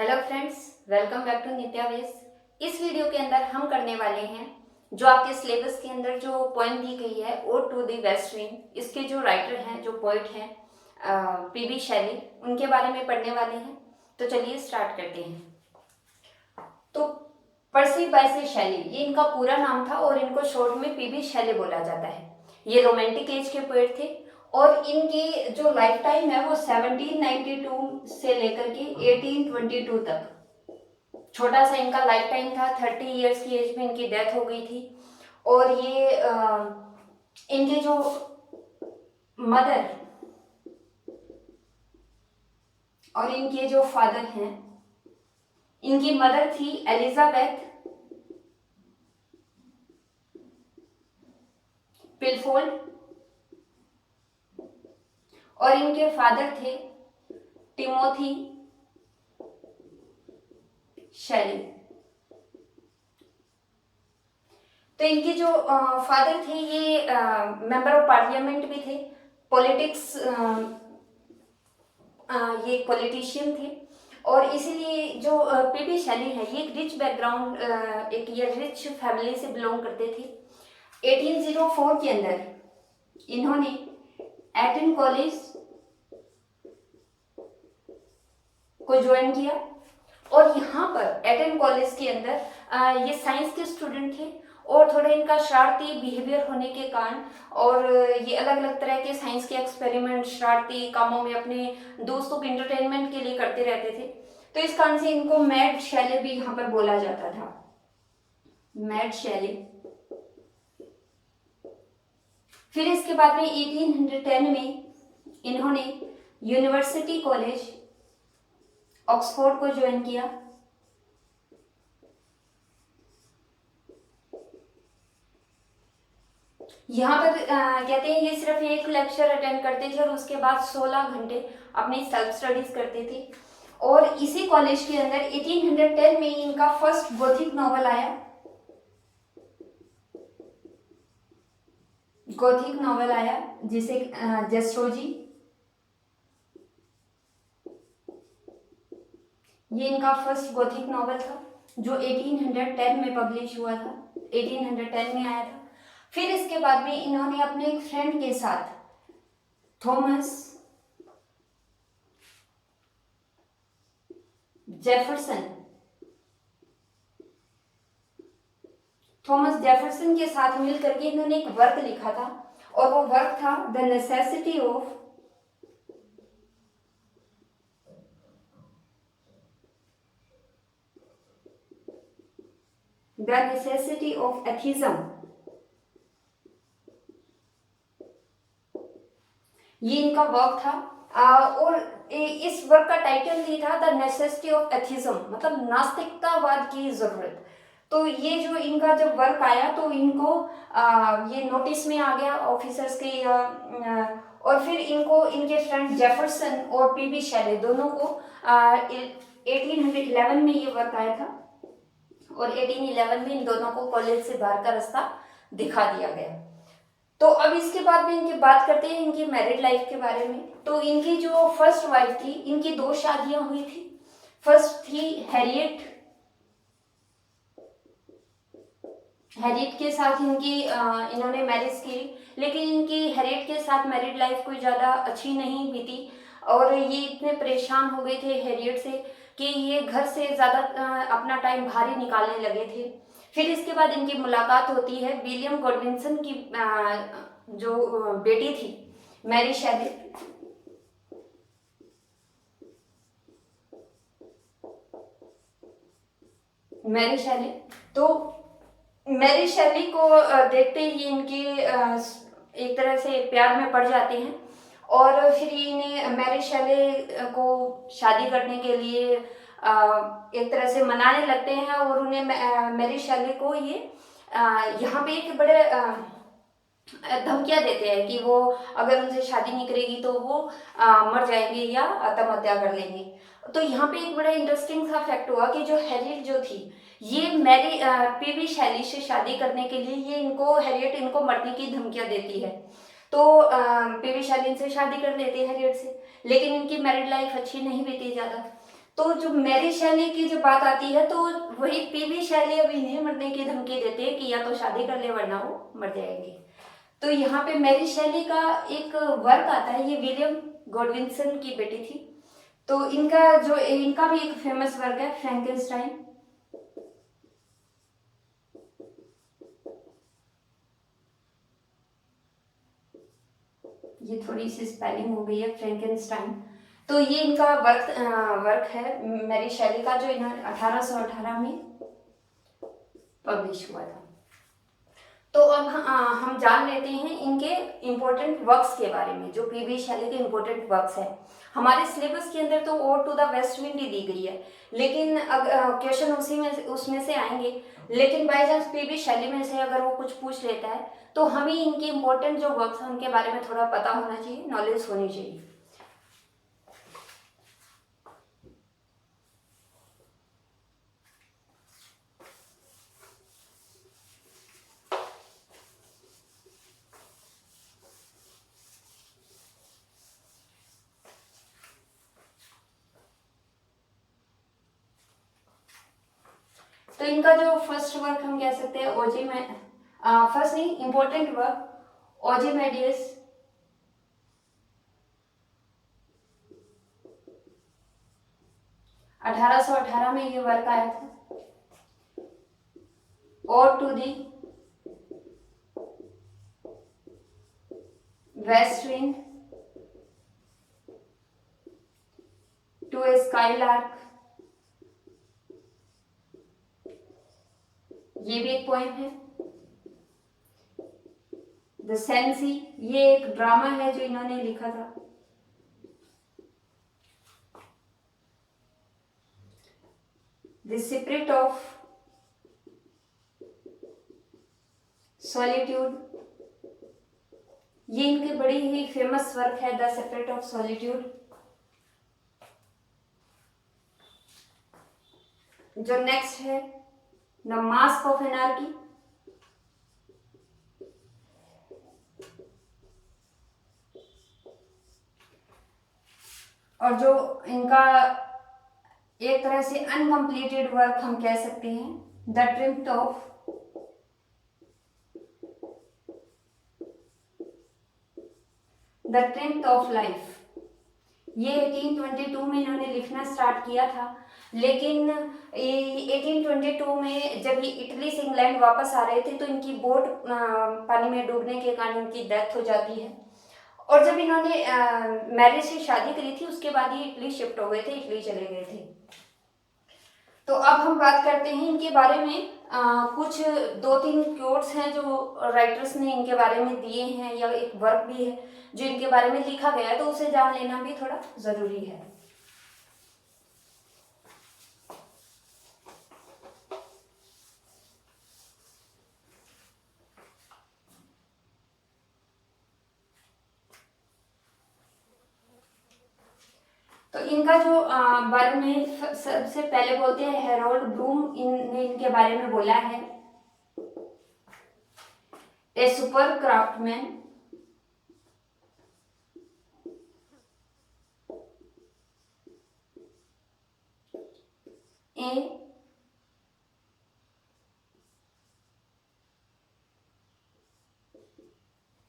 Hello friends, welcome back to Nitya वेस। इस video के अंदर हम करने वाले हैं जो आपके सिलेबस के अंदर जो पोएम दी गई है ode to the west wind. इसके जो राइटर हैं, जो पोइट हैं पीबी शैली, उनके बारे में पढ़ने वाले हैं। तो चलिए स्टार्ट करते हैं। तो पर्सी बायसे शैली, ये इनका पूरा नाम था और इनको शॉर्ट में पीबी शैली बोला जाता है। ये रोमांटिक एज के पोएट थे और इनकी जो लाइफ टाइम है वो 1792 से लेकर के 1822 तक, छोटा सा इनका लाइफ टाइम था। 30 इयर्स की एज में इनकी डेथ हो गई थी। और ये इनके जो मदर और इनके जो फादर हैं, इनकी मदर थी एलिजाबेथ पिलफोल्ड और इनके फादर थे टिमोथी शैली। तो इनके जो फादर थे ये मेंबर ऑफ पार्लियामेंट भी थे, पॉलिटिक्स, ये पॉलिटिशियन थे। और इसीलिए जो पीबी शैली है ये एक रिच बैकग्राउंड, एक ये रिच फैमिली से बिलोंग करते थे। 1804 के अंदर इन्होंने एटन कॉलेज को ज्वाइन किया और यहाँ पर एटन कॉलेज के अंदर ये साइंस के स्टूडेंट थे और थोड़ा इनका शरारती बिहेवियर होने के कारण और ये अलग अलग तरह के साइंस के एक्सपेरिमेंट शरारती कामों में अपने दोस्तों के इंटरटेनमेंट के लिए करते रहते थे। तो इस कारण से इनको मैड शैली भी यहाँ पर बोला जाता था, मैड शैली। फिर इसके बाद में 1810 में इन्होंने यूनिवर्सिटी कॉलेज ऑक्सफोर्ड को ज्वाइन किया। यहाँ पर कहते हैं ये सिर्फ एक लेक्चर अटेंड करते थे और उसके बाद 16 घंटे अपनी सेल्फ स्टडीज करते थे। और इसी कॉलेज के अंदर 1810 में इनका फर्स्ट गोथिक नॉवल आया। गोथिक नॉवल आया जिसे जेस्ट्रोजी, ये इनका फर्स्ट गोथिक नॉवल था जो 1810 में पब्लिश हुआ था, 1810 में आया था। फिर इसके बाद में इन्होंने अपने एक फ्रेंड के साथ थॉमस जेफरसन के साथ मिलकर के इन्होंने एक वर्क लिखा था और वो वर्क था द नेसेसिटी ऑफ एथिज्म। ये इनका वर्क था और इस वर्क का टाइटल भी था द नेसेसिटी ऑफ एथिज्म, मतलब नास्तिकतावाद की जरूरत। तो ये जो इनका जब वर्क आया तो इनको ये नोटिस में आ गया ऑफिसर्स के और फिर इनको इनके फ्रेंड जेफरसन और पीबी शैली दोनों को 1811 में ये वर्क आया था और 1811 में इन दोनों को कॉलेज से बाहर का रास्ता दिखा दिया गया। तो अब इसके बाद में इनकी बात करते हैं इनकी मैरिड लाइफ के बारे में। तो इनकी जो फर्स्ट वाइफ थी, इनकी 2 शादियां हुई थी। फर्स्ट थी हैरियट के साथ इन्होंने मैरिज की, लेकिन इनकी हैरियट के साथ मैरिड लाइफ कोई ज़्यादा अच्छी नहीं बीती और ये इतने परेशान हो गए थे हैरियट से कि ये घर से ज़्यादा अपना टाइम बाहर ही निकालने लगे थे। फिर इसके बाद इनकी मुलाकात होती है विलियम गॉडविंसन की जो बेटी थी मैरी शैली। तो मैरी शैली को देखते ही इनकी एक तरह से प्यार में पड़ जाते हैं और फिर इन्हें मैरी शैली को शादी करने के लिए एक तरह से मनाने लगते हैं और उन्हें मैरी शैली को ये यहाँ पे एक बड़े धमकियाँ देते हैं कि वो अगर उनसे शादी नहीं करेगी तो वो मर जाएंगे या आत्महत्या कर लेंगे। तो यहाँ पे एक बड़ा इंटरेस्टिंग सा फैक्ट हुआ कि जो हैरियट जो थी ये पीबी शैली से शादी करने के लिए ये हैरियट इनको मरने की धमकियाँ देती है। तो पीबी शैली से शादी कर लेते हैं हैरियट से, लेकिन इनकी मैरिड लाइफ अच्छी नहीं बीती ज़्यादा। तो जो मैरी शैली की जब बात आती है तो वही पीवी शैली अब इन्हें मरने की धमकी देते हैं कि या तो शादी कर ले वरना वो मर जाएंगे। तो यहाँ पे मैरी शैली का एक वर्क आता है, ये विलियम गॉडविंसन की बेटी थी। तो इनका भी एक फेमस वर्क है फ्रैंकेनस्टाइन। ये थोड़ी सी स्पेलिंग हो गई है, फ्रैंकेनस्टाइन। तो ये इनका वर्क है मैरी शैली का, जो इन्होंने 1818 में पब्लिश हुआ था। तो अब हम जान लेते हैं इनके इम्पोर्टेंट वर्क्स के बारे में, जो पीवी शैली के इम्पोर्टेंट वर्क्स हैं। हमारे सिलेबस के अंदर तो ode to the west wind ही दी गई है, लेकिन क्वेश्चन उसमें से आएंगे। लेकिन बाई चांस पीवी शैली में से अगर वो कुछ पूछ लेता है तो हमें इनके इम्पोर्टेंट जो वर्क्स हैं उनके बारे में थोड़ा पता होना चाहिए, नॉलेज होनी चाहिए। तो इनका जो फर्स्ट वर्क हम कह सकते हैं फर्स्ट नहीं, इंपॉर्टेंट वर्क ओजीमेडियस। 1818 में ये वर्क आया था। और to the west wind, to a skylark, ये भी एक पोएम है। द सेंसी, ये एक ड्रामा है जो इन्होंने लिखा था। द सीक्रेट ऑफ सॉलिट्यूड, ये इनके बड़ी ही फेमस वर्क है, द सीक्रेट ऑफ सॉलिट्यूड। जो नेक्स्ट है द मास्क ऑफ एनार्की, और जो इनका एक तरह से अनकम्प्लीटेड वर्क हम कह सकते हैं, द ट्रिम्थ ऑफ लाइफ। ये 1822 में इन्होंने लिखना स्टार्ट किया था, लेकिन 1822 में जब ये इटली से इंग्लैंड वापस आ रहे थे तो इनकी बोट पानी में डूबने के कारण इनकी डेथ हो जाती है। और जब इन्होंने मैरिज से शादी करी थी उसके बाद ये इटली शिफ्ट हो गए थे, इटली चले गए थे। तो अब हम बात करते हैं इनके बारे में। कुछ 2-3 कोट्स हैं जो राइटर्स ने इनके बारे में दिए हैं, या एक वर्क भी है जो इनके बारे में लिखा गया है, तो उसे जान लेना भी थोड़ा ज़रूरी है। तो इनका जो बारे में सबसे पहले बोलते हैं हेरोल्ड ब्लूम ने इनके बारे में बोला है, a super craftsman,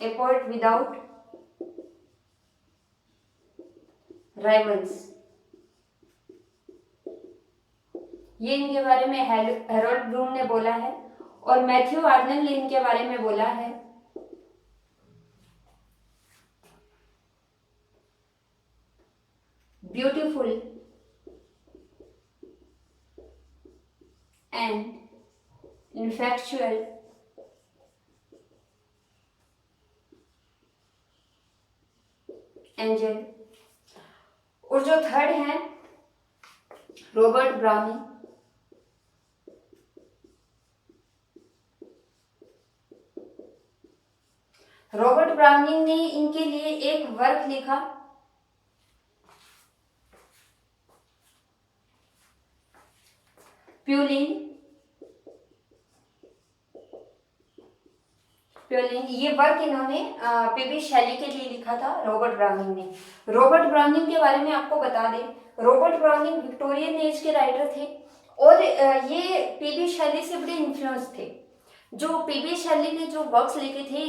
a poet without rivals. ये इनके बारे में हेरोल्ड ब्लूम ने बोला है। और मैथ्यू आर्नल ने इनके बारे में बोला है, ब्यूटीफुल एंड इनफैक्चुअल एंजल। और जो थर्ड है रॉबर्ट ब्राउनिंग। रॉबर्ट ब्राउनिंग ने इनके लिए एक वर्क लिखा, प्यूलिन। ये वर्क इन्होंने पीवी शैली के लिए लिखा था, रॉबर्ट ब्राउनिंग ने। रॉबर्ट ब्राउनिंग के बारे में आपको बता दें रॉबर्ट ब्राउनिंग विक्टोरियन एज के राइटर थे और ये पीबी शैली से बड़े इन्फ्लुएंस थे। जो पीबी शैली ने जो वर्क्स लिखे थे,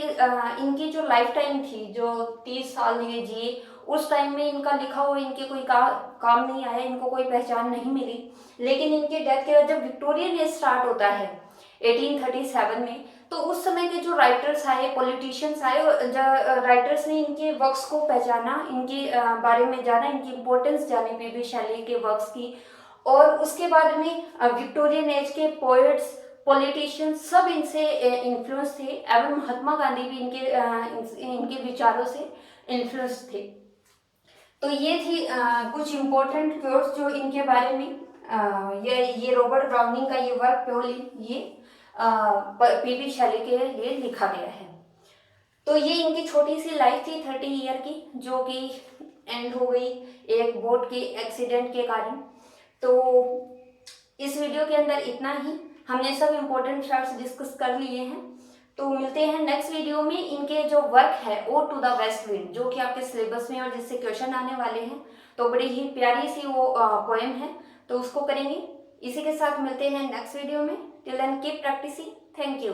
इनकी जो लाइफ टाइम थी, जो 30 साल ये जिए, उस टाइम में इनका लिखा हुआ इनके कोई काम नहीं आया, इनको कोई पहचान नहीं मिली। लेकिन इनके डेथ के बाद जब विक्टोरियन एज स्टार्ट होता है 1837 में, तो उस समय के जो राइटर्स आए, पॉलिटिशियंस आए, राइटर्स ने इनके वर्क्स को पहचाना, इनके बारे में जाना, इनकी इम्पोर्टेंस जानी पीबी शैली के वर्क्स की। और उसके बाद में विक्टोरियन एज के पोएट्स, पॉलिटिशियंस सब इनसे इन्फ्लुएंस थे, एवं महात्मा गांधी भी इनके विचारों से इन्फ्लुएंस थे। तो ये थी कुछ इम्पोर्टेंट क्योट्स जो इनके बारे में ये रॉबर्ट ब्राउनिंग का ये वर्क प्योरली ये पीबी शैली के लिए लिखा गया है। तो ये इनकी छोटी सी लाइफ थी 30 ईयर की, जो कि एंड हो गई एक बोट के एक्सीडेंट के कारण। तो इस वीडियो के अंदर इतना ही, हमने सब इम्पोर्टेंट फैक्ट्स डिस्कस कर लिए हैं। तो मिलते हैं नेक्स्ट वीडियो में। इनके जो वर्क है ode to the west wind, जो कि आपके सिलेबस में और जिससे क्वेश्चन आने वाले हैं, तो बड़ी ही प्यारी सी वो पोएम है, तो उसको करेंगे। इसी के साथ मिलते हैं नेक्स्ट वीडियो में। Till then keep practicing. Thank you.